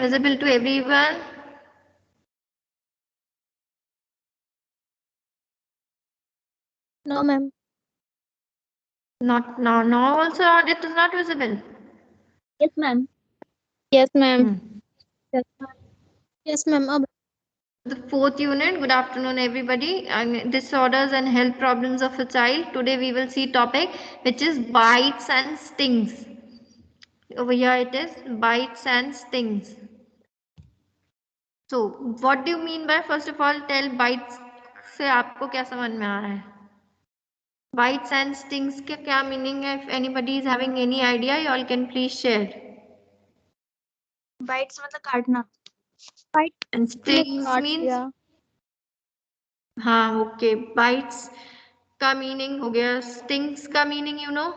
visible to everyone? No, ma'am. Not now. Now also it is not visible. Yes, ma'am. Yes, ma'am. Hmm. Yes, ma'am. Yes, ma'am. अब The fourth unit. Good afternoon, everybody. Disorders and health problems of a child. Today we will see topic which is bites and stings. Over here it is bites and stings. So what do you mean by, first of all, tell bites से आपको क्या समझ में आ रहा है? Bites and stings के क्या meaning है? If anybody is having any idea, you all can please share. bites मतलब काटना. Bite And stings काट means, दिया. हाँ ओके, bites का meaning हो गया, stings का meaning you know?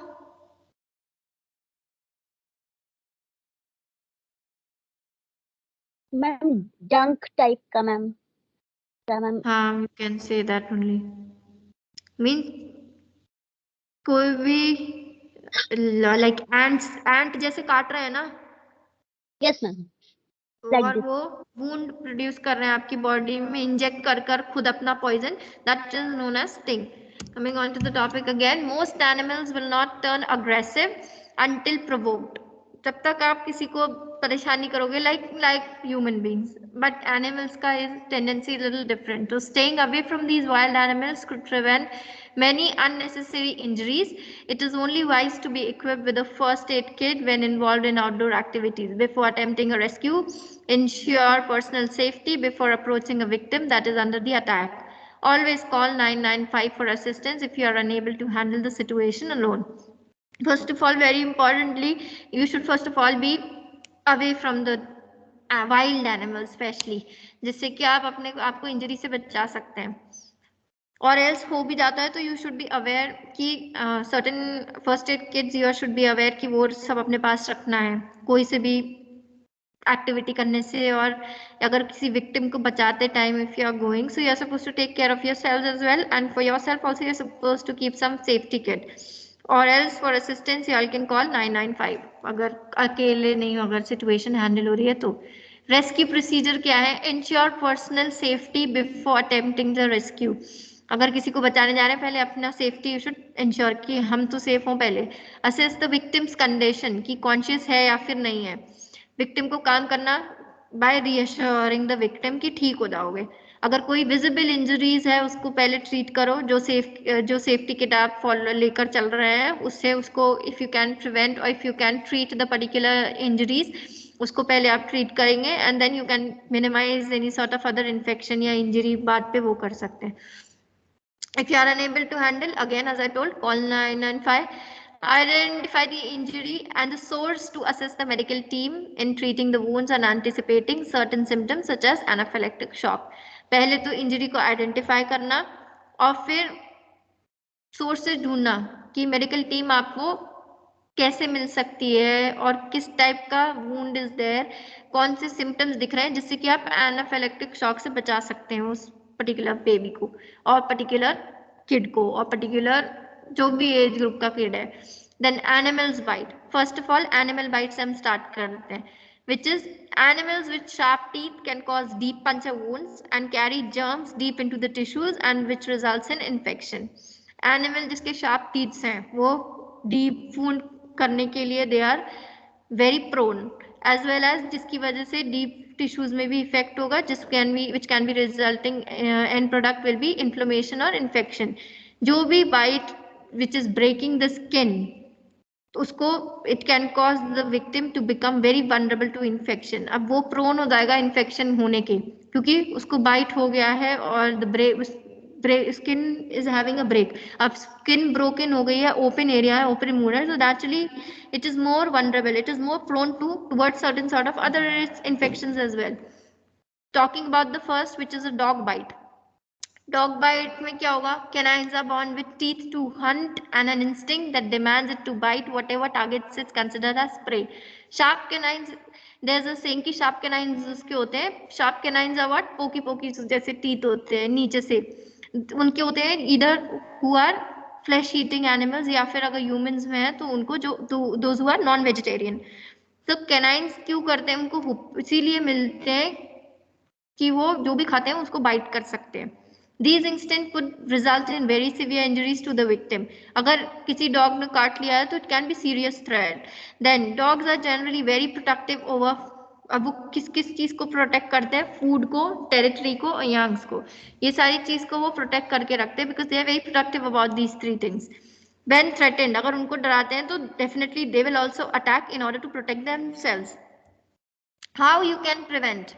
Ma'am junk type का मैम. मैम हाँ, you can say that only. Means कोई भी like ant जैसे काट रहे हैं ना, यस मैम. Like और this. वो वुंड प्रोड्यूस कर रहे हैं आपकी बॉडी में, इंजेक्ट कर कर खुद अपना poison, that is known as sting. Coming on to the topic again, most animals will not turn aggressive until provoked. जब तक आप किसी को परेशानी करोगे, like human beings, but animals का इज टेंडेंसी लिटिल डिफरेंट. तो staying away from these wild animals could prevent many unnecessary injuries. It is only wise to be equipped with a first aid kit when involved in outdoor activities. Before attempting a rescue, ensure personal safety before approaching a victim that is under the attack. Always call 995 for assistance if you are unable to handle the situation alone. First of all, very importantly, you should first of all be away from the wild animals, especially, जिससे कि आप अपने आपको injury से बचा सकते हैं. और एल्स हो भी जाता है तो यू शुड बी अवेयर कि certain first aid kits you should be aware कि वो सब अपने पास रखना है कोई से भी एक्टिविटी करने से. और अगर किसी विक्टिम को बचाते time if you are going, so you are suppose to take care of yourself as well, and for yourself also you are suppose to keep some safety kit. और else for assistance you all can call 995 अगर अकेले नहीं, अगर situation handle हो रही है तो. Rescue procedure क्या है? Ensure personal safety before attempting the rescue. अगर किसी को बचाने जा रहे हैं, पहले अपना सेफ्टी यू शुड इंश्योर कि हम तो सेफ हों पहले. असेस द विक्टिम्स कंडीशन कि कॉन्शियस है या फिर नहीं है. विक्टिम को काम करना बाय रीअश्योरिंग द विक्टिम कि ठीक हो जाओगे. अगर कोई विजिबल इंजरीज है उसको पहले ट्रीट करो. जो सेफ्टी किट आप फॉलो लेकर चल रहे हैं उससे उसको इफ यू कैन प्रिवेंट और if you can treat the particular injuries, उसको पहले आप ट्रीट करेंगे and then you can minimize any sort of other infection या इंजरी बाद पे वो कर सकते हैं. If you are unable to handle, again as I told, call 995. Identify the injury and the source to assist the medical team in treating the wounds and anticipating certain symptoms such as anaphylactic shock. पहले तो injury को identify करना और फिर sources ढूंढना कि medical team आपको कैसे मिल सकती है और किस टाइप का वुंड इज देयर, कौन से सिम्टम्स दिख रहे हैं जिससे कि आप एनाफिलेक्टिक शॉक से बचा सकते हैं उस पर्टिकुलर बेबी को और पर्टिकुलर किड को और पर्टिकुलर जो भी एज ग्रुप का किड है. Then animals bite. First of all animal bite से हम स्टार्ट करते हैं, which is animals with sharp teeth can cause deep puncture wounds and carry germs deep into the tissues and which results in infection. Animal जिसके sharp teeths हैं वो deep wound करने के लिए they are very prone, as well as जिसकी वजह से deep tissues में भी इफेक्ट होगा which can be resulting end product will be inflammation और इन्फेक्शन. जो भी bite which is breaking the skin, उसको it can cause the victim to become very vulnerable to infection. अब वो प्रोन हो जाएगा इन्फेक्शन होने के क्योंकि उसको बाइट हो गया है और the skin is having a break. अब स्किन ब्रोकन हो गई है, ओपन एरिया है, ओपन मूड है, so naturally it is more vulnerable, it is more prone to towards certain sort of other infections as well. Talking about the first, which is a dog bite. Dog bite में क्या होगा? Canines are born with teeth to hunt and an instinct that demands it to bite whatever targets it's considered as prey. Sharp canines, there's a saying कि sharp canines उसके होते हैं. Sharp canines are what? Poke poke जैसे teeth होते हैं नीचे से, उनके होते हैं either who are flesh eating animals या फिर अगर humans में है तो उनको जो those who are non vegetarian. तो कैनाइन्स क्यों करते हैं, उनको इसीलिए मिलते हैं कि वो जो भी खाते हैं उसको बाइट कर सकते हैं. These instinct could result in very severe injuries to the victim. अगर किसी डॉग ने काट लिया है तो it can be serious threat. Then dogs are generally very protective over. अब वो किस किस चीज को प्रोटेक्ट करते हैं, फूड को, टेरिटरी को और यंग्स को, ये सारी चीज को वो प्रोटेक्ट करके रखते हैं because they are very protective about these three things. When threatened, अगर उनको डराते हैं तो definitely they will also attack in order to protect themselves. How you can prevent,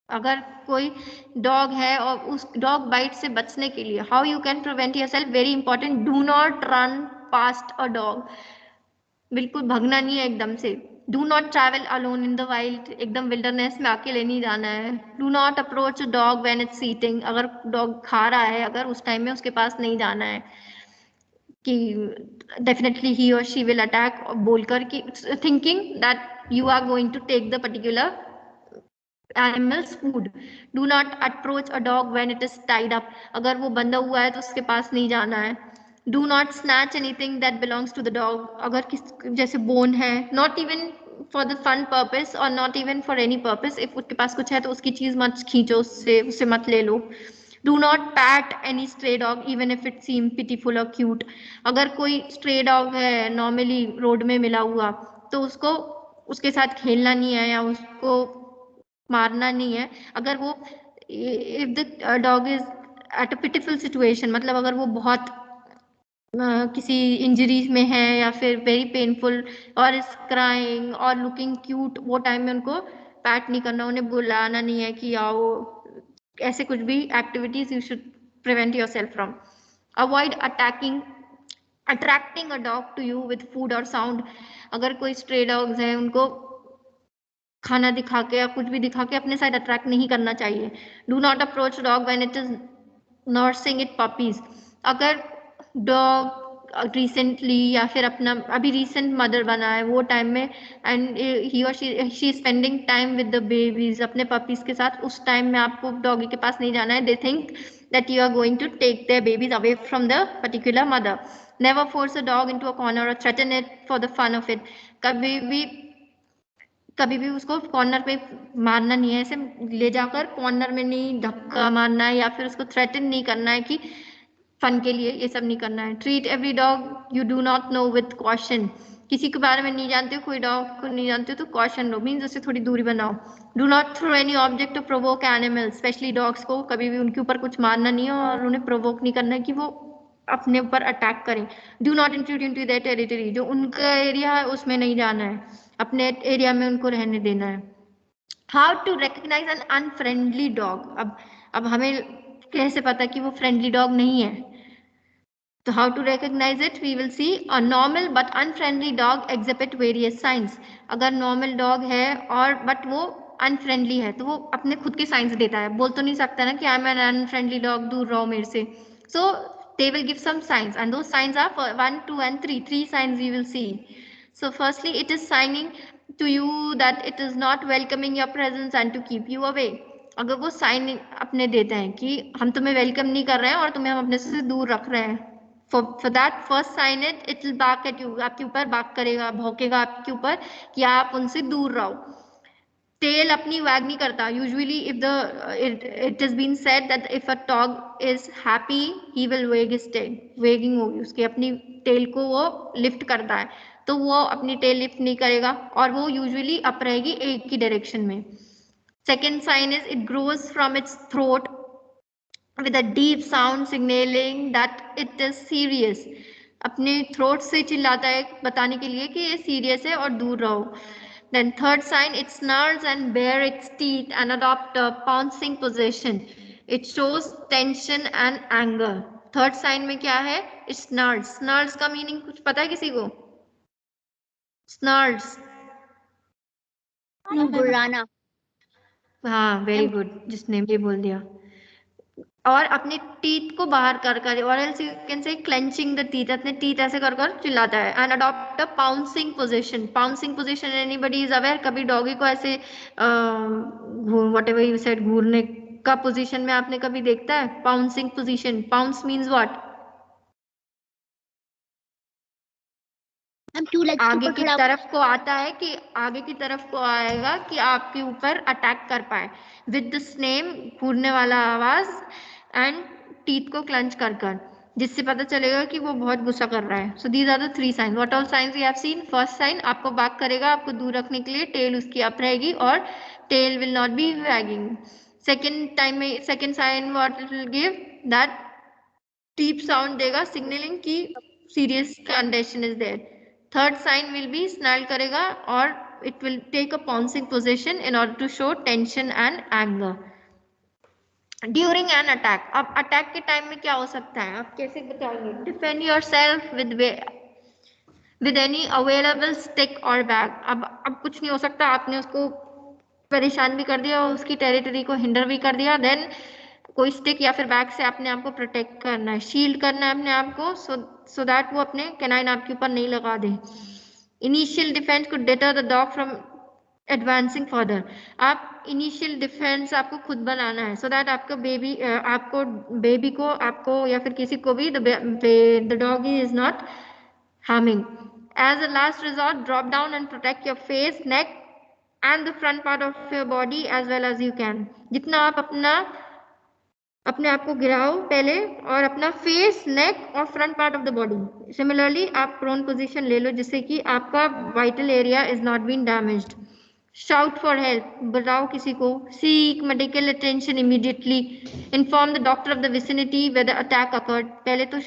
अगर कोई डॉग है और उस डॉग बाइट से बचने के लिए how you can prevent yourself, very important, do not run past a dog. बिल्कुल भगना नहीं है एकदम से. Do not travel alone in the wild, एकदम विल्डरनेस में अकेले नहीं जाना है. Do not approach dog when it's eating, अगर डॉग खा रहा है अगर उस टाइम में उसके पास नहीं जाना है कि डेफिनेटली ही और शी विल अटैक, बोलकर कि thinking that you are going to take the particular animals food. Do not approach a dog when it is tied up, अगर वो बंधा हुआ है तो उसके पास नहीं जाना है. Do not snatch anything that belongs to the dog, अगर किस जैसे बोन है, not even for the fun purpose or not even for any purpose, if उसके पास कुछ है तो उसकी चीज मत खींचो, उससे मत ले लो. Do not pat any stray dog even if it seem pitiful or cute, अगर कोई stray dog है normally रोड में मिला हुआ तो उसको उसके साथ खेलना नहीं है या उसको मारना नहीं है. अगर वो if the dog is at a pitiful situation, मतलब अगर वो बहुत किसी इंजरी में है या फिर वेरी पेनफुल और इज क्राइंग और लुकिंग क्यूट, वो टाइम में उनको पैट नहीं करना, उन्हें बुलाना नहीं है कि आओ, ऐसे कुछ भी activities you should prevent yourself from. Avoid attracting a dog to you with food और साउंड, अगर कोई स्ट्रे डॉग्स हैं उनको खाना दिखा के या कुछ भी दिखा के अपने साइड अट्रैक्ट नहीं करना चाहिए. Do not approach dog when it is nursing it puppies, अगर डॉग रिसेंटली या फिर अपना अभी रिसेंट मदर बना है वो टाइम में एंड ही और she spending time with the babies, अपने पपीज के साथ, उस टाइम में आपको डॉगी के पास नहीं जाना है. They think that you are going to take their babies away from the particular mother. Never force a dog into a corner और threaten it for the fun of it, कभी भी उसको कॉर्नर पे मारना नहीं है, ऐसे ले जाकर कॉर्नर में नहीं धक्का मारना है या फिर उसको थ्रेटन नहीं करना है कि फन के लिए, ये सब नहीं करना है. Treat every dog you do not know with caution, किसी के बारे में नहीं जानते हो, कोई डॉग को नहीं जानते हो तो कॉशन लो, मीन्स उससे थोड़ी दूरी बनाओ. Do not throw any object to provoke animals, specially dogs को कभी भी उनके ऊपर कुछ मारना नहीं है और उन्हें प्रोवोक नहीं करना है कि वो अपने ऊपर अटैक करें. Do not intrude into their territory, जो उनका एरिया है उसमें नहीं जाना है, अपने एरिया में उनको रहने देना है. How to recognize an unfriendly dog, अब हमें कैसे पता कि वो फ्रेंडली डॉग नहीं है, तो how to recognize it, we will see. A normal but unfriendly dog exhibit various signs, अगर नॉर्मल डॉग है और बट वो अनफ्रेंडली है तो वो अपने खुद के साइंस देता है, बोल तो नहीं सकता ना कि I am an unfriendly dog, दूर रहो मेरे से. सो they will give some signs and those signs are for 1, 2 and 3 signs you will see. So firstly it is signing to you that it is not welcoming your presence and to keep you away, अगर वो sign अपने देते हैं कि हम तुम्हें welcome नहीं कर रहे हैं और तुम्हें हम अपने से दूर रख रहे हैं, for that first sign it will bark at you, आपके ऊपर बाक करेगा, भौंकेगा आपके ऊपर कि आप उनसे दूर रहो. टेल अपनी वैग नहीं करता. Usually if the it is been said that if a dog is happy he will wag his tail, wagging होगी उसकी, अपनी टेल को वो लिफ्ट करता है, तो वो अपनी टेल लिफ्ट नहीं करेगा और वो यूजुअली अप रहेगी एक ही डायरेक्शन में. Second sign is it growls from its throat with a deep sound signaling that it is serious, अपने थ्रोट से चिल्लाता है बताने के लिए कि ये सीरियस है और दूर रहो. Then third sign, it snarls and bare its teeth and adopt a pouncing position. It shows tension and anger. Third sign में क्या है? It snarls. Snarls का meaning कुछ पता है किसी को? Snarls. गुर्राना. हाँ, very good. जिसने भी बोल दिया. और अपने टीथ को बाहर कर और else you can say clenching the teeth, अपने टीथ ऐसे कर चिल्लाता है. And adopt a pouncing position. Pouncing position, anybody is aware? कभी डॉगी को ऐसे whatever you said घूरने का पोजीशन में आपने कभी देखता है? Pouncing position. Pounce means what? Ma'am 2 legs के आगे ऊपर की खड़ा तरफ को आता है कि आगे की तरफ को आएगा कि आपके ऊपर अटैक कर पाए विद द स्नेम, फूटने वाला आवाज एंड टीथ को क्लंच कर कर, जिससे पता चलेगा कि वो बहुत गुस्सा कर रहा है. So these are the 3 sign. What all signs we have seen? First sign, आपको बात करेगा, आपको दूर रखने के लिए टेल उसकी अप रहेगी और tail will not be wagging. Second time में second sign what it will give, that deep sound देगा सिग्नलिंग की serious condition is there. Third sign will be snarl करेगा और it will take a pouncing position in order to show tension and anger during an attack. अब attack के time में क्या हो सकता है, आप कैसे बताएंगे? Defend yourself with any available stick और बैग. अब कुछ नहीं हो सकता, आपने उसको परेशान भी कर दिया और उसकी टेरिटरी को हिंडर भी कर दिया, देन कोई स्टिक या फिर बैग से अपने आप को प्रोटेक्ट करना है, शील्ड करना है अपने आप को, सो दैट वो अपने कैनाइन आपके ऊपर नहीं लगा दे. Initial defence could deter the dog from advancing further. आप इनिशियल डिफेंस आपको खुद बनाना है, सो दैट आपको बेबी को आपको या फिर किसी को भी the dog is not harming. As a last resort, drop down and protect your face, neck and the front part of your body as well as you can. जितना आप अपने आप को गिराओ पहले, और अपना फेस, नेक और front part of the body. Similarly आप प्रोन पोजीशन ले लो जिससे कि आपका vital area is not been damaged. Shout for help, बुलाओ किसी को. Seek medical attention immediately. Inform the doctor of the vicinity where the attack occurred. पहले तो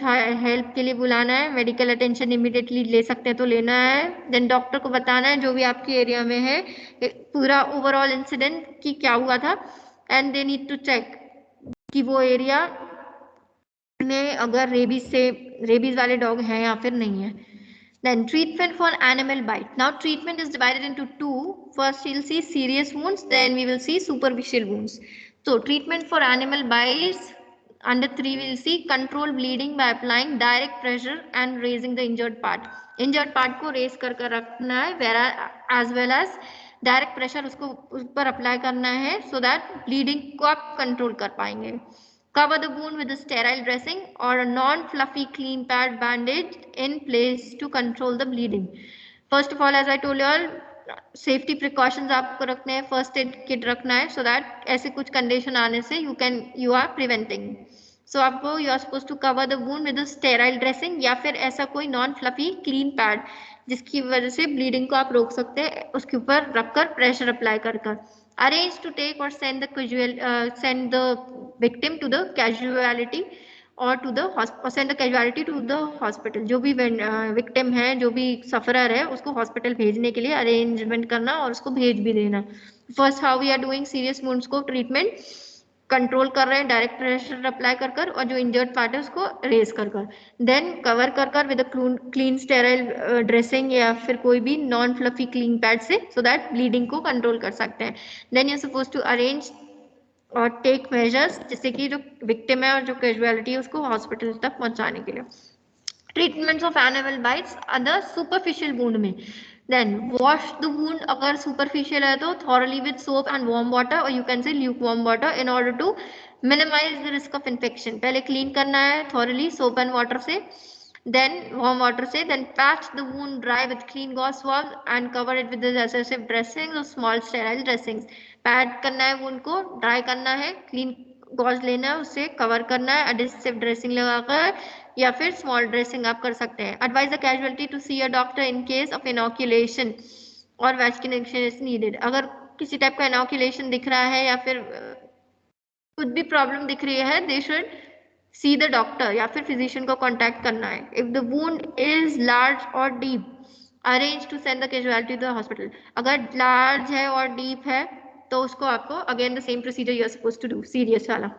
हेल्प के लिए बुलाना है, मेडिकल अटेंशन इमीडिएटली ले सकते हैं तो लेना है, देन डॉक्टर को बताना है जो भी आपके एरिया में है पूरा ओवरऑल इंसिडेंट कि क्या हुआ था, and they need to check कि वो एरिया में अगर रेबीज वाले डॉग हैं या फिर नहीं है. Then treatment for animal bite. Now treatment is divided into two. First we'll see serious wounds, then we will see superficial wounds. So treatment for animal bites, under 3 we'll see control bleeding by applying direct pressure and raising the injured part. Injured part को raise कर रखना है, whereas as well as direct pressure उसको उस पर apply करना है, so that bleeding को आप control कर पाएंगे. Cover the wound with a sterile dressing or a non-fluffy clean pad bandage in place to control the bleeding. First of all, as I told you all, safety precautions आपको रखने हैं, first aid kit रखना है, so that ऐसे कुछ condition आने से you are preventing. So आपको you are supposed to cover the wound with a sterile dressing या फिर ऐसा कोई non-fluffy clean pad जिसकी वजह से bleeding को आप रोक सकते हैं, उसके ऊपर रखकर pressure apply कर. Arrange to take or send the victim to the casualty or to the send the casualty to the hospital. जो भी victim है, जो भी sufferer है, उसको hospital भेजने के लिए arrangement करना और उसको भेज भी देना. First, how we are doing serious wounds को treatment कंट्रोल कर रहे हैं, डायरेक्ट प्रेशर अप्लाई कर और जो इंजर्ड पार्ट है उसको रेज कर देन कवर कर विद क्लीन स्टेराइल ड्रेसिंग या फिर कोई भी नॉन फ्लफी क्लीन पैड से, सो दैट ब्लीडिंग को कंट्रोल कर सकते हैं. Then you suppose to arrange और टेक मेजर्स जिससे कि जो विक्टिम है और जो कैजुअलिटी है उसको हॉस्पिटल तक पहुंचाने के लिए. Treatments of animal bytes other superficial wound में, then wash the wound अगर superficial है तो thoroughly with soap and warm water, or you can say lukewarm water, in order to minimize the risk of infection. पहले clean करना है thoroughly soap and water से, then warm water से, then patch the wound dry with clean gauze swabs and cover it with the adhesive dressings or small sterile dressings. Pad करना है wound को, dry करना है, clean gauge लेना है, उससे कवर करना है एडहेसिव ड्रेसिंग लगाकर या फिर स्मॉल ड्रेसिंग आप कर सकते हैं. Advise the casualty to see a doctor in case of inoculation और वैक्सीनेशन इज नीडेड. अगर किसी टाइप का इनोक्यूलेशन दिख रहा है या फिर कुछ भी प्रॉब्लम दिख रही है, they should see the doctor या फिर फिजिशियन को कांटेक्ट करना है. If the wound is large और deep, arrange to send the casualty to the hospital. अगर लार्ज है और डीप है तो उसको आपको again the same procedure you are supposed to do, serious वाला.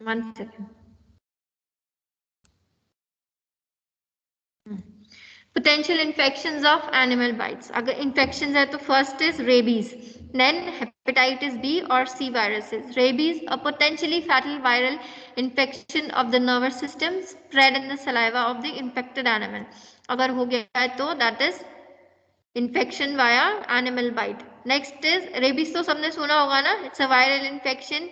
One second. Potential infections of animal bites. अगर infections है तो first is rabies, then hepatitis B or C viruses. Rabies, a potentially fatal viral infection of the nervous system spread in the saliva of the infected animal. अगर हो गया है तो that is infection via animal bite. Next is rabies, तो सबने सुना होगा ना, it's a viral infection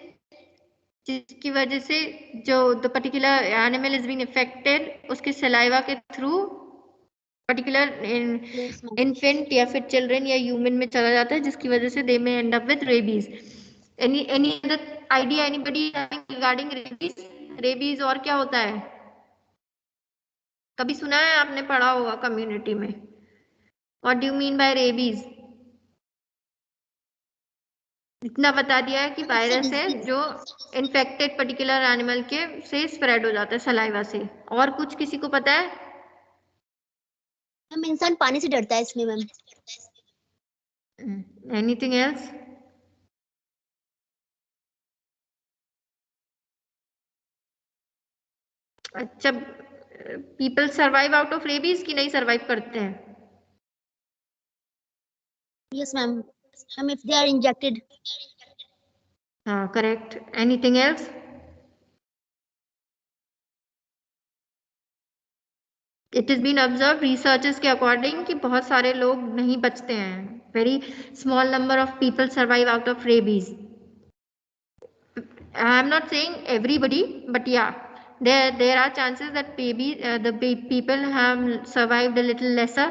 जिसकी वजह से जो the particular animal is being affected उसके सलाइवा के through particular Yes, ma'am. Infant या फिर चिल्ड्रन या ह्यूमन में चला जाता है, जिसकी वजह से they may end up with rabies. Any other idea anybody regarding rabies? Rabies और क्या होता है? कभी सुना है आपने, पढ़ा होगा कम्युनिटी में. What do you mean bye rabies? इतना बता दिया है कि वायरस है जो इन्फेक्टेड पर्टिकुलर एनिमल के से स्प्रेड हो जाता है सलाइवा से. और कुछ किसी को पता है? मैम इंसान पानी से डरता है इसलिए मैम. Anything else? अच्छा, people survive out of rabies कि नहीं सर्वाइव करते हैं? Yes, ma'am. Ma'am, if they are injected. हाँ, correct. Anything else? It is been observe researchers के अकॉर्डिंग कि बहुत सारे लोग नहीं बचते हैं. Very small number of people survive out of rabies. I am not saying everybody, but yeah there are chances that the people have survived a little lesser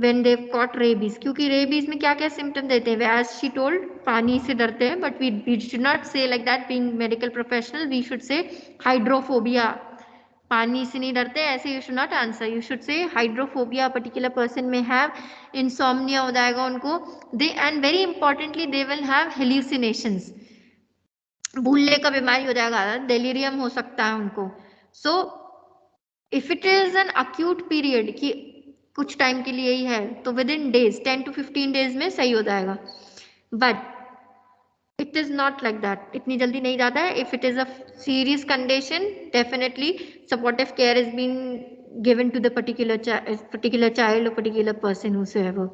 when they've caught rabies. क्योंकि rabies में क्या क्या symptom देते हैं? As she told, पानी से डरते हैं, but we should not say like that. Being medical professional, we should say hydrophobia. पानी से नहीं डरते ऐसे. You should not answer. You should say hydrophobia. Particular person may have insomnia हो जाएगा उनको. And very importantly, they will have hallucinations. भूलने का बीमारी हो जाएगा, डेलीरियम हो सकता है उनको. So if it is an acute period कि कुछ टाइम के लिए ही है, तो within days 10 to 15 days में सही हो जाएगा. But it is not like that. इतनी जल्दी नहीं जाता है. If it is a serious condition, definitely supportive care is been given to the particular child और पर्टिकुलर पर्सन हूसोएवर.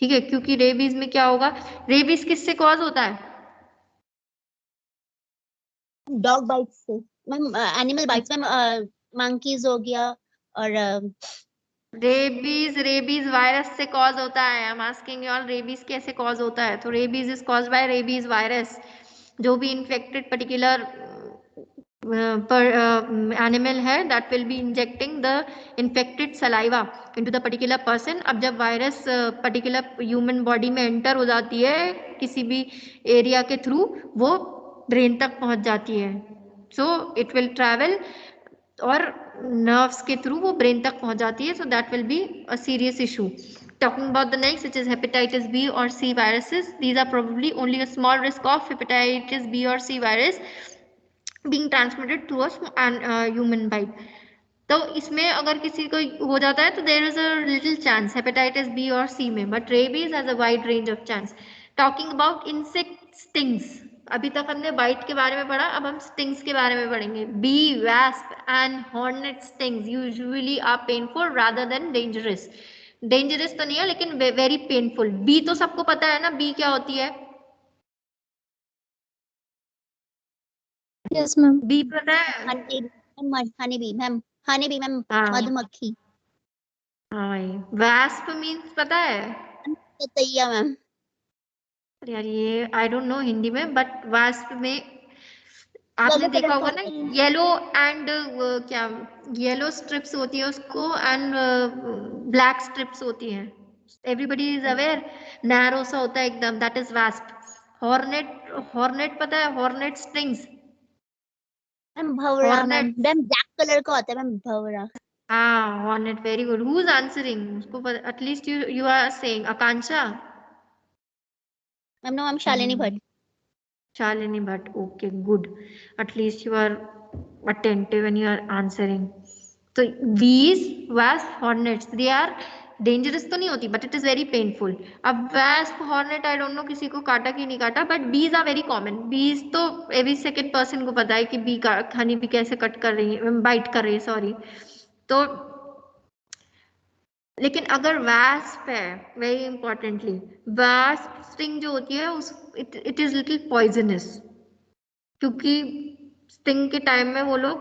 ठीक है, क्योंकि रेबीज में क्या होगा? रेबीज किससे कॉज होता है? डॉग बाइट्स से ma'am. Animal bytes ma'am. Monkeys हो गया और रेबीज वायरस से कॉज होता है. I am asking you all, rabies कैसे कॉज होता है? तो rabies is cause by rabies virus. जो भी इन्फेक्टेड पर्टिकुलर एनिमल है, that will B injecting the infected saliva into the particular person. अब जब वायरस पर्टिकुलर ह्यूमन बॉडी में एंटर हो जाती है किसी भी एरिया के थ्रू, वो ब्रेन तक पहुंच जाती है. सो इट विल ट्रैवल और नर्व्स के थ्रू वो ब्रेन तक पहुंच जाती है. So that will be a serious issue. Talking about the next, which is hepatitis B or C viruses, these are probably only a small risk of hepatitis B or C virus being transmitted through a human bite. तो इसमें अगर किसी को हो जाता है तो there is a little chance hepatitis B और सी में, but rabies has a wide range of chance. Talking about insect stings, अभी तक हमने बाइट के बारे में पढ़ा, अब हम स्टिंग्स के बारे में पढ़ेंगे. Bee, wasp and hornet stings usually are painful rather than dangerous. Dangerous तो नहीं है लेकिन वेरी पेनफुल. बी तो सबको पता है ना, बी क्या होती है? Yes, ma'am. बी पता है? Honey bee ma'am. Honey bee ma'am. हाँ मधुमक्खी. हाँ भाई. वैस्प मीन्स पता है? तैया मैम. अरे यार ये आई डोंट नो हिंदी में, बट वास्प में आपने येलो देखा कलर का होगा ना, होता है. येलो एंड क्या येलो स्ट्रिप्स होती है उसको, एंड ब्लैक स्ट्रिप्स होती हैं. Everybody is aware. नैरो सा होता है एकदम, that is wasp. Hornet, hornet पता है? Hornet stings. मैम भंवरा ma'am. Hornet, ma'am black colour का होता है मैम भंवरा. हाँ hornet. Very good. Who is answering? उसको at least you are saying. Akanksha? Ma'am no ma'am Shalini Bhatt. Shalini Bhatt. Okay, good. At least you are attentive and you are answering. So bees, wasp, hornets, they are dangerous तो नहीं होती, but it is very painful. अब wasp, hornet, I don't know किसी को काटा कि नहीं काटा, but bees are very common. Bees तो every second person को पता है कि bee का honey bee कैसे कट कर रही है, bite कर रही है, sorry. तो लेकिन अगर वास्प है, वेरी इंपॉर्टेंटली, वास्प स्टिंग जो होती है उस इट इज लिटिल पॉइजनस. क्योंकि स्टिंग के टाइम में वो लोग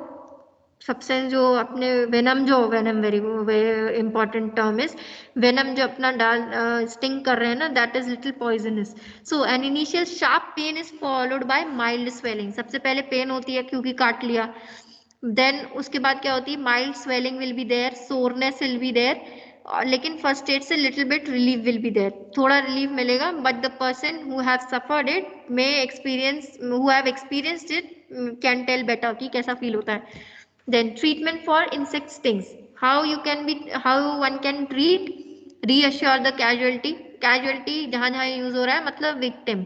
सब्सटेंस जो अपने venom very important term is venom जो अपना स्टिंग कर रहे हैं ना, that is little poisonous. So an initial sharp pain is followed by mild swelling. सबसे पहले पेन होती है क्योंकि काट लिया. देन उसके बाद क्या होती है, mild swelling will be there, soreness will be there, लेकिन फर्स्ट स्टेज से little bit relief will be there, थोड़ा रिलीफ मिलेगा. But the person who have suffered it may experience, who have experienced it can tell better कि कैसा feel होता है. Then treatment for insect stings. How one can treat? Reassure the casualty. Casualty जहाँ जहाँ use हो रहा है मतलब victim.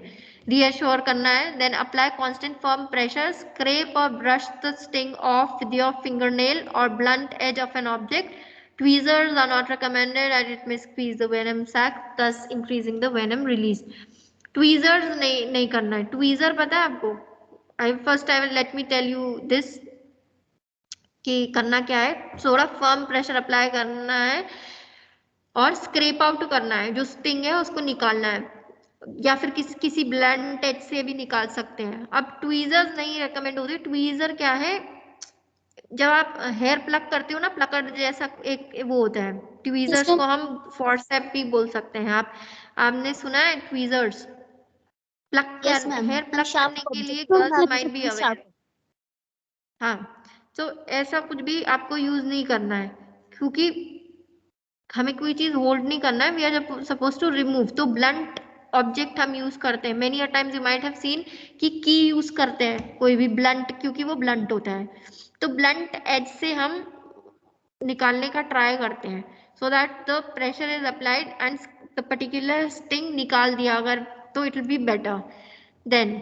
Reassure करना है. Then apply constant firm pressure. Scrape or brush the sting off with your fingernail or blunt edge of an object. Tweezers are not recommended as it may squeeze the venom sac, thus increasing the venom release. Tweezers नहीं करना है. Tweezer पता है आपको? First I will let me tell you this कि करना क्या है. थोड़ा फर्म प्रेशर अप्लाई करना है और स्क्रेप आउट करना है, जो स्टिंग है उसको निकालना है, या फिर किसी ब्लंट एज से भी निकाल सकते हैं. अब ट्वीजर्स नहीं रेकमेंड होती. ट्वीजर क्या है, जब आप हेयर प्लग करते हो ना, प्लकर जैसा एक वो होता है. ट्वीजर्स को हम फॉर्सेप भी बोल सकते हैं. आपने सुना है tweezers? Pluck Yes, ma'am. Hair And pluck sharp करने के लिए object. Girls might be Sharp. Aware. हाँ, तो ऐसा कुछ भी आपको यूज नहीं करना है, क्योंकि हमें कोई चीज होल्ड नहीं करना है. We are suppose to remove. तो ब्लंट ऑब्जेक्ट हम यूज करते हैं. Many a times you might have seen कि की यूज करते हैं कोई भी ब्लंट, क्योंकि वो ब्लंट होता है. तो ब्लंट एज से हम निकालने का ट्राई करते हैं, so that the pressure is applied and the particular sting निकाल दिया अगर, तो it will be better. Then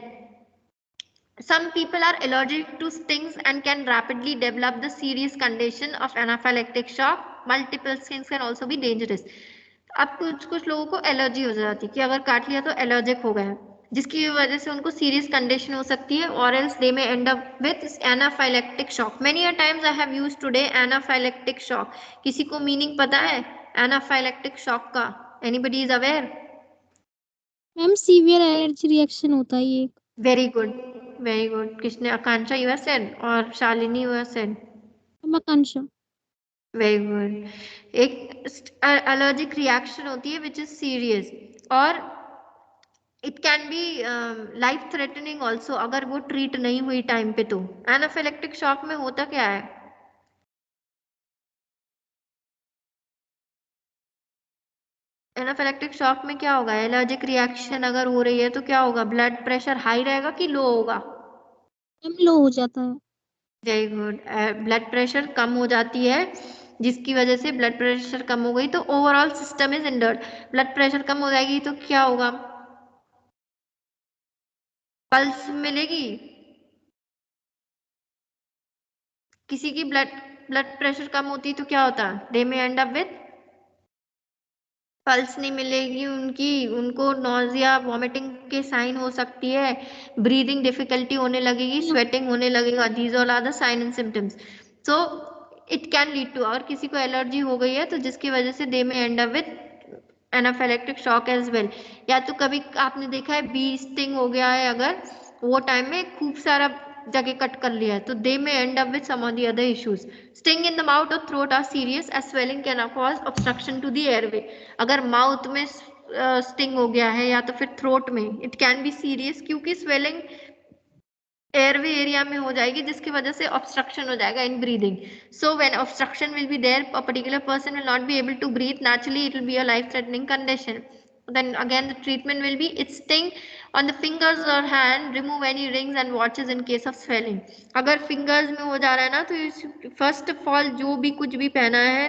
some people are allergic to stings and can rapidly develop the serious condition of anaphylactic shock. Multiple stings can also be dangerous. अब कुछ लोगों को allergy हो जाती है कि अगर काट लिया तो एलर्जिक हो गया, जिसकी वजह से उनको सीरियस कंडीशन हो सकती है, और else they may and up with anaphylactic shock. Many a times I have used today anaphylactic shock. किसी को मीनिंग पता है एनाफाइलेक्टिक शॉक का? Anybody is aware? Ma'am severe allergy reaction होता है ये. Very good, very good. किसने? आकांक्षा you have said और Shalini you have said. Akanksha. Very good. एक एलर्जिक रिएक्शन होती है विच इज सीरियस, और it can B life threatening also अगर वो ट्रीट नहीं हुई टाइम पे. तो एनाफिलेक्टिक शॉक में होता क्या है? एनाफिलेक्टिक शॉक में क्या होगा? एलर्जिक रिएक्शन अगर हो रही है तो क्या होगा? ब्लड प्रेशर हाई रहेगा कि लो होगा? मैम लो हो जाता है. Very good. ब्लड प्रेशर कम हो जाती है, जिसकी वजह से ब्लड प्रेशर कम हो गई तो overall system is endured. Blood pressure कम हो जाएगी तो क्या होगा? पल्स मिलेगी. किसी की ब्लड प्रेशर कम होती तो क्या होता? दे may end up with pulse नहीं मिलेगी उनकी, उनको नोजिया वॉमिटिंग के साइन हो सकती है, ब्रीदिंग डिफिकल्टी होने लगेगी, स्वेटिंग होने लगेगा. These all are the sign and symptoms. So it can lead to, और किसी को एलर्जी हो गई है तो जिसकी वजह से they may end up with anaphylactic shock as well. या तो कभी आपने देखा है बी स्टिंग हो गया है, अगर वो टाइम में खूब सारा जगह कट कर लिया है, तो they may end up with some of the other issues. Sting in the mouth और throat are serious as swelling can cause obstruction to the airway. अगर माउथ में स्टिंग हो गया है या तो फिर थ्रोट में, इट कैन बी सीरियस, क्योंकि स्वेलिंग एयरवे एरिया में हो जाएगी, जिसकी वजह से ऑब्स्ट्रक्शन हो जाएगा in breathing. So when obstruction will be there, a particular person will not B able to breathe naturally, it will be a life threatening condition. Then again the treatment will be it sting on the fingers or hand, remove any rings and watches in case of swelling. अगर fingers में हो जा रहा है ना, तो first of all जो भी कुछ भी पहना है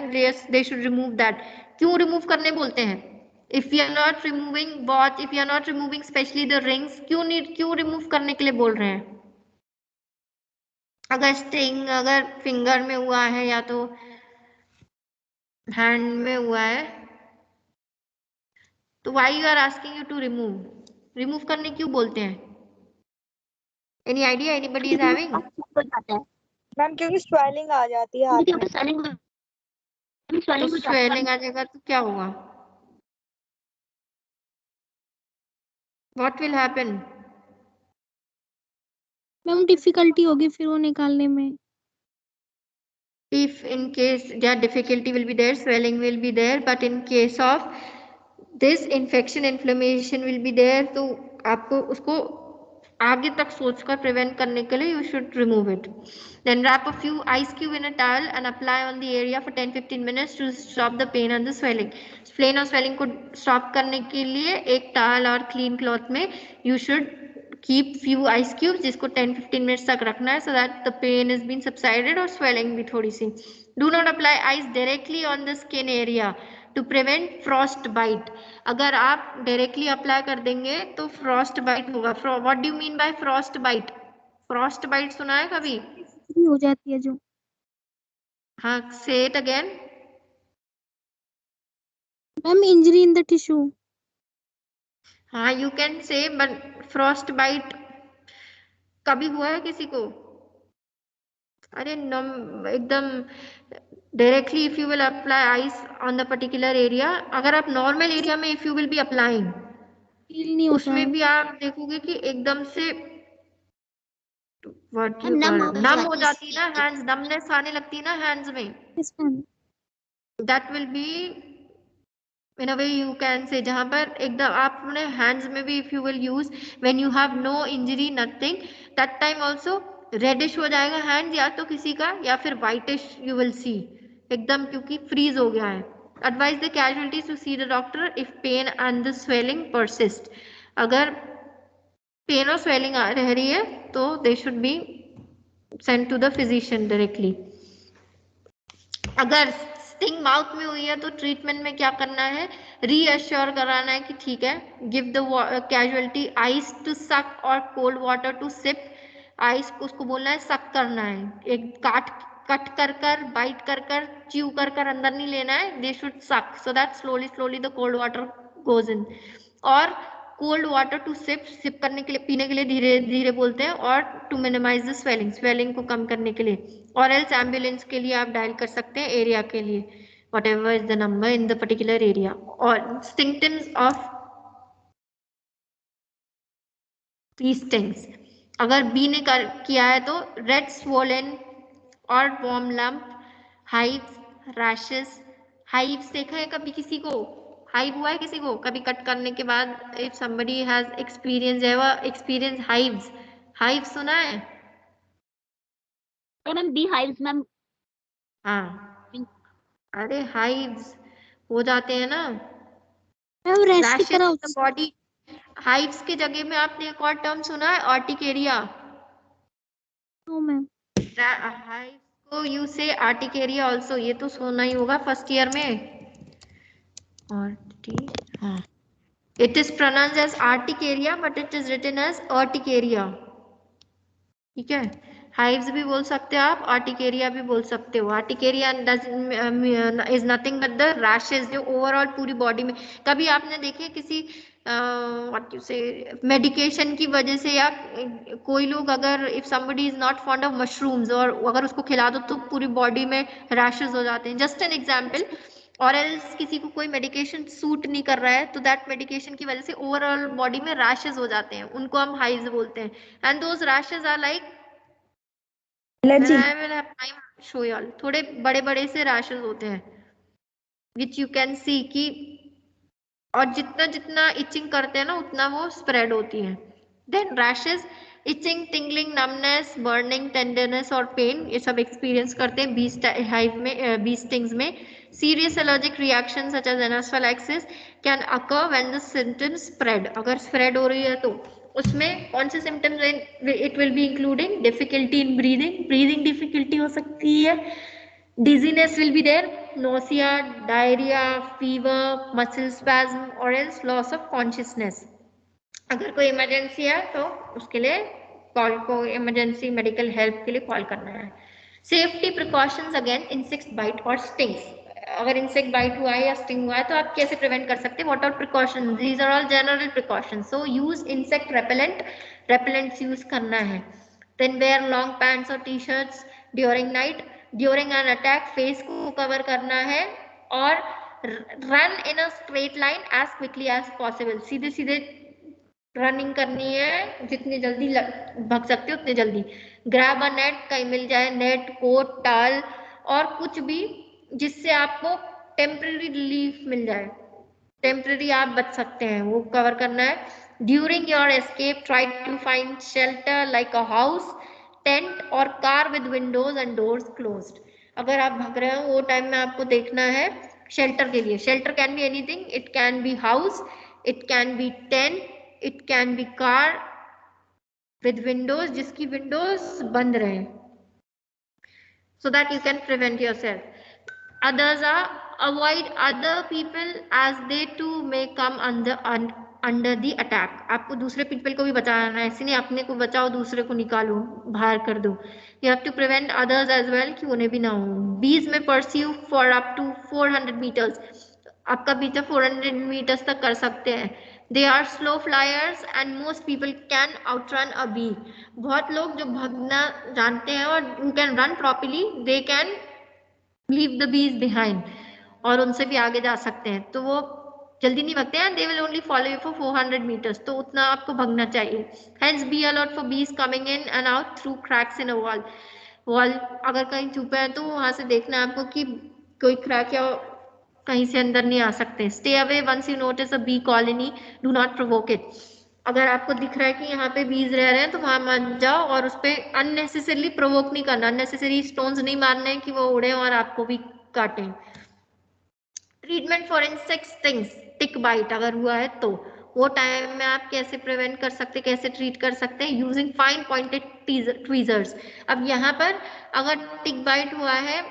they should remove that. क्यों remove करने बोलते हैं? If you are not removing watch, if you are not removing especially the rings, क्यों remove करने के लिए बोल रहे हैं? अगर स्टिंग अगर फिंगर में हुआ है या तो हैंड में हुआ है, तो why you are asking you to remove करने क्यों बोलते हैं? Any idea? Anybody is having? Ma'am क्योंकि स्वेलिंग आ जाती है हाथ में. तो स्वेलिंग आ जाएगा तो क्या होगा? What will happen? Ma'am difficulty होगी फिर वो निकालने में. If in case difficulty will be there, swelling will be there, but in case of this infection inflammation will be there, तो आपको उसको आगे तक सोचकर प्रिवेंट करने के लिए you should remove it. Then wrap a few ice cube in a towel and apply on the area for 10-15 minutes to stop the pain and the swelling. Pain और swelling को stop करने के लिए एक towel और clean cloth में you should keep few ice cubes जिसको 10-15 minutes तक रखना है so that the pain is been subsided और swelling भी थोड़ी सी. Do not apply ice directly on the skin area to prevent frost bite. अगर आप डायरेक्टली अप्लाई कर देंगे तो फ्रॉस्ट बाइट होगा. What do you mean by frostbite? Frostbite सुना है कभी? हो जाती है जो. हाँ, say it again. Ma'am injury in the tissue. हाँ, you can say, but frostbite कभी हुआ है किसी को? अरे एकदम directly if you will apply ice on the particular area, अगर आप नॉर्मल एरिया में if you will be applying, feel नहीं होता. उसमें भी आप देखोगे कि एकदम से नम हो जाती है ना हैंड्स, नमनेस आने लगती है ना हैंड्स में. Yes, ma'am. That will be in a way you can say, जहां पर एकदम आप अपने हैंड्स में भी if you will use when you have no injury nothing, that time also reddish हो जाएगा हैंड्स, या तो किसी का, या फिर व्हाइटिश यू विल सी एकदम, क्योंकि फ्रीज हो गया है. Advise the casualties to see the doctor if pain and the swelling persist. अगर पेन और स्वेलिंग रह रही है तो they should be send to the physician directly. अगर स्टिंग माउथ में हुई है तो ट्रीटमेंट में क्या करना है? रीअश्योर कराना है कि ठीक है. Give the casualty ice to suck और cold water to sip. Ice को उसको बोलना है सक करना है, एक कट कर बाइट कर च्यू कर अंदर नहीं लेना है. दे शुड सक so that slowly the cold water goes in. और कोल्ड वाटर टू सिप करने के लिए, पीने के लिए धीरे धीरे बोलते हैं. और टू मिनिमाइज द स्वेलिंग को कम करने के लिए. और एल्स एम्बुलेंस के लिए आप डायल कर सकते हैं एरिया के लिए, whatever is the number in the particular area. और symptoms of these things, अगर बी ने किया है तो रेड स्वोलन और warm lump, hives, rashes. Hives देखा है कभी किसी को? हाइव हुआ है किसी को कभी कट करने के बाद? If somebody has experience hives, hives सुना है? Ma'am bee hives ma'am. हाँ, अरे हाइव्स हो जाते हैं ना. मैम रेस्ट की तरह होता है. बॉडी हाइव्स के जगह में आपने एक और टर्म सुना है, आर्टिकेरिया. No ma'am. हाइव्स को यू से आर्टिकेरिया आल्सो, ये तो सुना ही होगा फर्स्ट ईयर में. हाँ, it is pronounced as urticaria but it is written as urticaria. ठीक है, हाइव्स भी बोल सकते हो आप, आर्टिकेरिया भी बोल सकते हो. Urticaria is nothing but the rashes जो ओवरऑल पूरी बॉडी में. कभी आपने देखे किसी व्हाट यू से मेडिकेशन की वजह से, या कोई लोग अगर if somebody is not fond of mushrooms और अगर उसको खिला दो तो पूरी बॉडी में रैशेस हो जाते हैं. Just an example. और एल्स किसी को कोई मेडिकेशन सूट नहीं कर रहा है तो दैट मेडिकेशन की वजह से ओवरऑल बॉडी में रैशेस हो जाते हैं, उनको हम हाइव्स बोलते हैं. And those rashes are like, allergy. I will have time to show you all. थोड़े बड़े बड़े से रैशेस होते हैं which you can see कि, और जितना जितना इचिंग करते हैं ना उतना वो स्प्रेड होती है. Then rashes, itching, tingling, numbness, burning, tenderness और पेन, ये सब एक्सपीरियंस करते हैं बीस हाइव में, बीस स्टिंग्स में. Serious allergic reaction such as anaphylaxis can occur when the symptoms spread. अगर स्प्रेड हो रही है तो उसमें कौन से symptoms? It will be including difficulty in breathing difficulty हो सकती है. Dizziness will be there, nausea, diarrhea, fever, muscle spasm or else loss of consciousness. अगर कोई इमरजेंसी है तो उसके लिए कॉल को इमरजेंसी मेडिकल हेल्प के लिए कॉल करना है. Safety precautions again insect bite और स्टिंग्स. अगर इंसेक्ट बाइट हुआ है या स्टिंग हुआ है तो आप कैसे प्रिवेंट कर सकते हैं? What are precautions? These are all general precautions. So use insect repellents use करना है. देन वेयर लॉन्ग पैंट्स और T shirts during night. During an attack face को कवर करना है. और run in a straight line as quickly as possible. सीधे सीधे running करनी है, जितनी जल्दी भाग सकते हो उतनी जल्दी. ग्रैब अ नेट, कहीं मिल जाए नेट, कोट, टाल, और कुछ भी जिससे आपको टेम्पररी रिलीफ मिल जाए, टेम्पररी आप बच सकते हैं, वो कवर करना है। During your escape try to find shelter like a house, tent और car with windows and doors closed. अगर आप भाग रहे हो वो टाइम में आपको देखना है शेल्टर के लिए। Shelter can be anything, it can B house, it can B tent, it can B car with Windows, जिसकी विंडोज बंद रहे, so that you can prevent yourself. Others are avoid other people as they too may come under the attack. आपको दूसरे people को भी बचाना है, इसलिए अपने को बचाओ, दूसरे को निकालो, बाहर कर दो। You have to prevent others as well कि उन्हें भी ना हो। Bees may pursue for up to 400 meters. आपका पीछा 400 meters तक कर सकते हैं। They are slow flyers and most people can outrun a bee. बहुत लोग जो भागना जानते हैं और who can run properly, they can leave the bees behind, और उनसे भी आगे जा सकते हैं। तो वो जल्दी नहीं भागते हैं, they will only follow you for 400 meters, तो उतना आपको भागना चाहिए। Hence be alert for bees coming in and out through cracks in a wall. Wall अगर कहीं छुपे हैं तो वहां से देखना है आपको कि कोई क्रैक या कहीं से अंदर नहीं आ सकते। Stay away once you notice a bee colony, do not provoke it. अगर आपको दिख रहा है कि यहाँ पे बीज रह रहे हैं तो वहां मत जाओ और उस पर अननेसेसरली प्रोवोक नहीं करना, अननेसेसरी स्टोन्स नहीं मारने कि वो उड़े और आपको भी काटें। Treatment for insect stings, tick bite अगर हुआ है तो वो टाइम में आप कैसे प्रिवेंट कर सकते हैं, कैसे ट्रीट कर सकते हैं? Using fine pointed tweezers. अब यहाँ पर अगर टिक बाइट हुआ है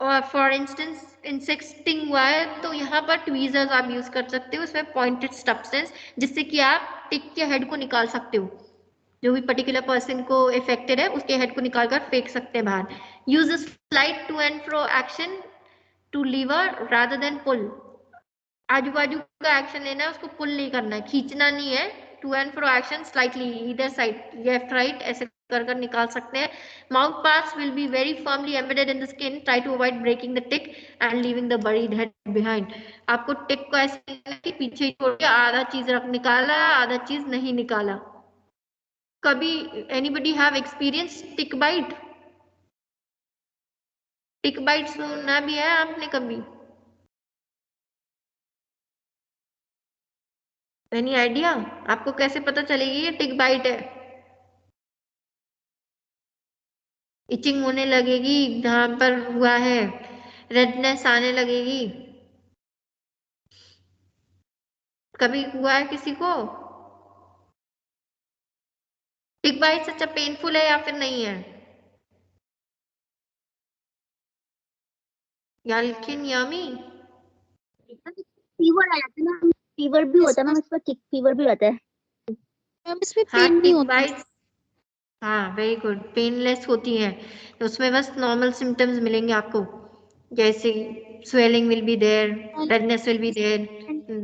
और फॉर इंस्टेंस इंसेक्ट स्टिंग हुआ है तो यहाँ पर ट्वीजर्स आप यूज कर सकते हो, उसमें पॉइंटेड सब्सटेंस, जिससे कि आप टिक के हेड को निकाल सकते हो। जो भी पर्टिकुलर पर्सन को इफेक्टेड है उसके हेड को निकाल कर फेंक सकते हैं बाहर। Use slide to and fro action to lever rather than pull. आजू बाजू का एक्शन लेना है, उसको पुल नहीं करना है, खींचना नहीं है। To and fro action slightly इधर साइड लेफ्ट राइट ऐसे कर करकर सकते हैं। Mouth parts will be very firmly embedded in the skin, try to avoid breaking the tick and leaving the buried head behind. आपको टिक को ऐसे पीछे छोड़ के आधा चीज रख निकाला, आधा चीज नहीं निकाला। कभी anybody have experience tick bite? Tick bite सुना भी है आपने कभी? Any idea? आपको कैसे पता चलेगी ये टिक बाइट है? इचिंग होने लगेगी जहां पर हुआ है, रेडनेस आने लगेगी। कभी हुआ है किसी को? टिक बाइट सच्चा पेनफुल है या फिर नहीं है? याल्किन यामी फीवर आ जाता है ना, फीवर भी होता है मैम, इसका टिक फीवर भी होता है। मैम इसमें हाँ पेन नहीं टिक होता। बाइट, हाँ वेरी गुड, पेनलेस होती है। उसमें बस नॉर्मल सिम्टम्स मिलेंगे आपको, जैसे swelling will be there, redness will be there,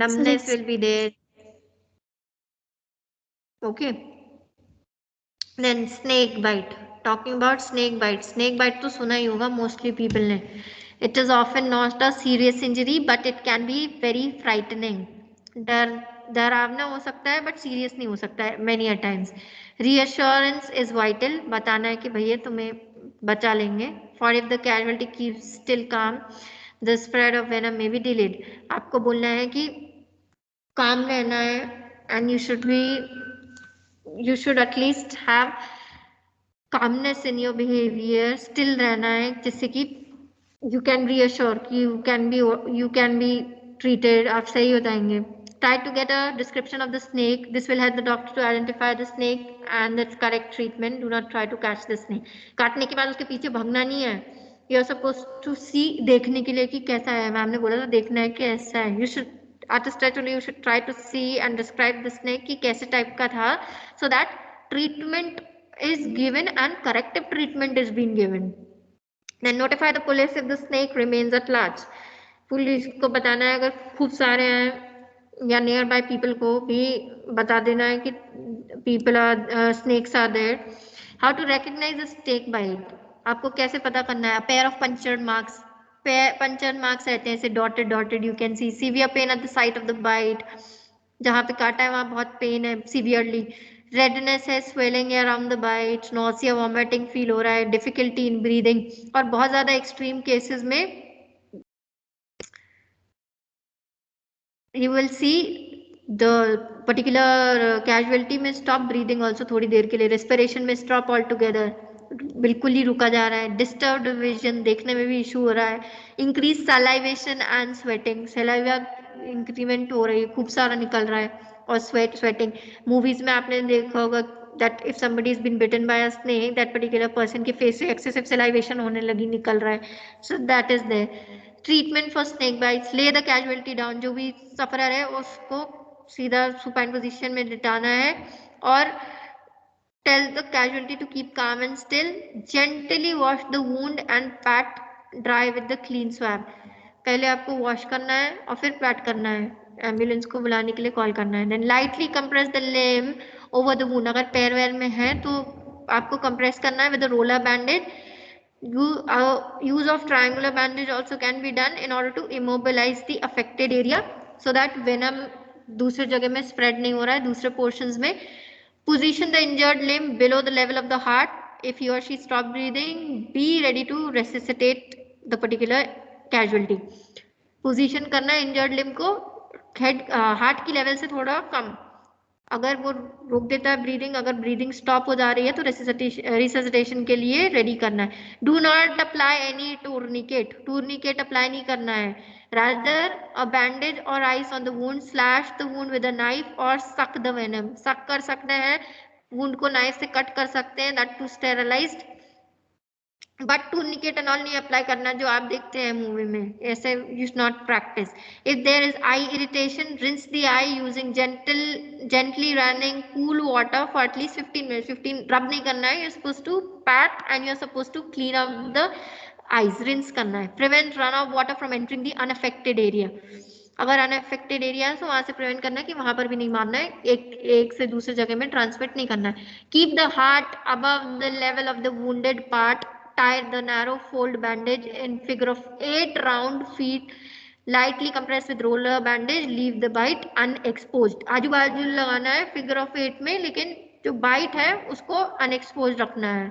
numbness will be there. Okay, then snake bite. Talking about snake bite, snake bite तो सुना ही होगा mostly people ने। It is often not a serious injury but it can be very frightening. डरावना हो सकता है but serious नहीं हो सकता है many a times. Reassurance is vital, बताना है कि भैया तुम्हें बचा लेंगे। For if the casualty keeps still calm, the spread of venom may be delayed. आपको बोलना है कि काम रहना है and you should at least have calmness in your behavior, still रहना है, जिससे कि you can reassure कि you can be treated, आप सही हो जाएंगे। Try to get a description of the snake. This will help the doctor to identify the snake and its correct treatment. Do not try to catch the snake. काटने के बाद उसके पीछे भागना नहीं है। You are supposed to see, देखने के लिए कि कैसा है। मैम ने बोला था देखना है कि ऐसा है। You should at a stretch only you should try to see and describe the snake कि कैसे टाइप का था, so that treatment is given and corrective treatment is being given. Then notify the police if the snake remains at large. Police को बताना है अगर खूब सारे हैं, या नियर बाय पीपल को भी बता देना है कि people are snakes are there. How to recognise the snake bite, आपको कैसे पता करना है? Pair of punctured marks, punctured marks रहते हैं ऐसे dotted dotted, you can see. Severe pain at the site of the bite, जहाँ पे काटा है वहाँ बहुत पेन है सीवियरली। रेडनेस है, स्वेलिंग है around the bite, nausea, vomiting feel हो रहा है, डिफिकल्टी इन ब्रीदिंग, और बहुत ज्यादा एक्सट्रीम केसेस में you will see the particular casualty में stop breathing also थोड़ी देर के लिए, respiration में stop altogether, बिल्कुल ही रुका जा रहा है, disturbed vision, देखने में भी इशू हो रहा है, increase salivation and sweating, saliva increment हो रही है, खूब सारा निकल रहा है, और sweating, मूवीज में आपने देखा होगा that if somebody has been bitten by a snake, that particular person के face से excessive salivation होने लगी, निकल रहा है, so that is there. Treatment for snake bites, ले द कैजुअलिटी डाउन, जो भी सफरर है उसको सीधा सुपाइन पोजीशन में लिटाना है, और tell the casualty to keep calm and still, gently wash the wound and pat dry with the clean swab, पहले आपको वॉश करना है और फिर पैट करना है, एम्बुलेंस को बुलाने के लिए कॉल करना है, then lightly compress the limb over the wound, अगर पैर वैर में है तो आपको कंप्रेस करना है with the roller bandage, use of triangular bandage also can be done in order to immobilize the affected area so that venom दूसरे जगह में spread नहीं हो रहा है, दूसरे portions में. Position the injured limb below the level of the heart. If he or she stop breathing, be ready to resuscitate the particular casualty. Position करना है injured limb को head heart की level से थोड़ा कम, अगर वो रोक देता है ब्रीदिंग, अगर ब्रीदिंग स्टॉप हो जा रही है तो रिससिटेशन के लिए रेडी करना है. Do not apply any tourniquet, tourniquet apply नहीं करना है, रादर अ बैंडेज और ice on the wound, slash the wound with a knife और सक द वेनम, सक कर सकते हैं, वुंड को नाइफ से कट कर सकते हैं, that to sterilised, but tourniquet and all नहीं अप्लाई करना जो आप देखते हैं मूवी में, ऐसे you should not practise. If there is eye irritation, rinse the eye using gently running cool water for at least 15 minutes. 15 रब नहीं करना है, you're supposed to pat and you're supposed to clean out the eyes, rinse करना है. prevent run of water from entering the unaffected area, अगर unaffected area है तो वहां से प्रिवेंट करना है कि वहां पर भी नहीं मारना है, एक से दूसरे जगह में ट्रांसमिट नहीं करना है. Keep the heart above the level of the wounded part, tie the narrow fold bandage in figure of 8 round feet, lightly compress with roller bandage, leave the bite unexposed, आजू बाजू लगाना है figure of 8 में, लेकिन जो bite है उसको unexposed रखना है.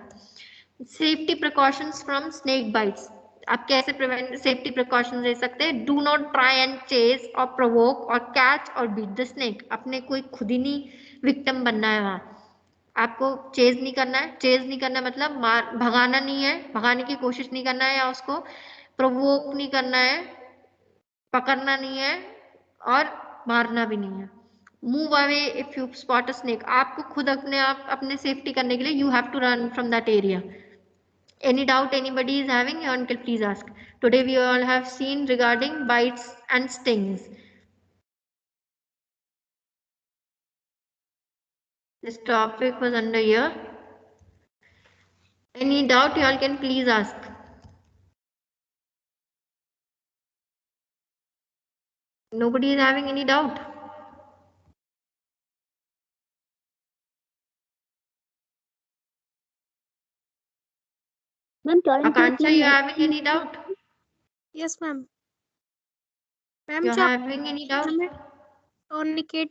Safety precautions from snake bites, आप कैसे प्रिवेंट सेफ्टी प्रिकॉशंस ले सकते हैं. Do not try and chase और प्रोवोक और कैच और बीट द स्नेक, अपने कोई खुद ही नहीं विक्टिम बनना है, वहां आपको चेज नहीं करना है. चेज नहीं करना मतलब भगाना नहीं है, भगाने की कोशिश नहीं करना है, या उसको प्रोवोक नहीं करना है, पकड़ना नहीं है और मारना भी नहीं है. Move away if you spot a snake, आपको खुद अपने आप अपने सेफ्टी करने के लिए you have to run from that area. Any doubt anybody is having, your uncle please ask. Today we all have seen regarding bites and stings. This topic was under here. Any doubt, you all can please ask. Nobody is having any doubt. Ma'am, Akansha, you having any doubt? Yes, ma'am. Ma'am, You're having any doubt? tourniquet